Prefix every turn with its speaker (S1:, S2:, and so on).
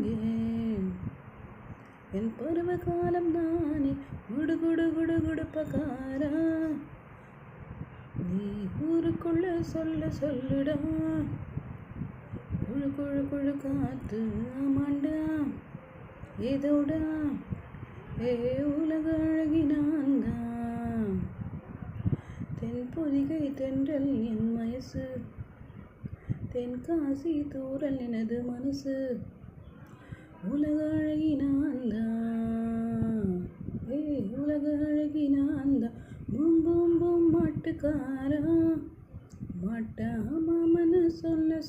S1: இங்கே என் பருவ காலம் தானே குடு குடு குடு குடுப்பக்காரா நீ ஊருக்குள்ள சொல்லுடா குழு குழு குழு காத்து ஆமாண்டா ஏதோடா ஏ உலக அழகினான்தான் தென் பொதிகை தென்றல் என் வயசு தென்காசி தூரல் எனது மனசு உலக அழகினான்தான் உலக அழகினான்தான் பூம் பூம் பூம் மாட்டுக்காரா மாட்டா மாமன்னு சொல்ல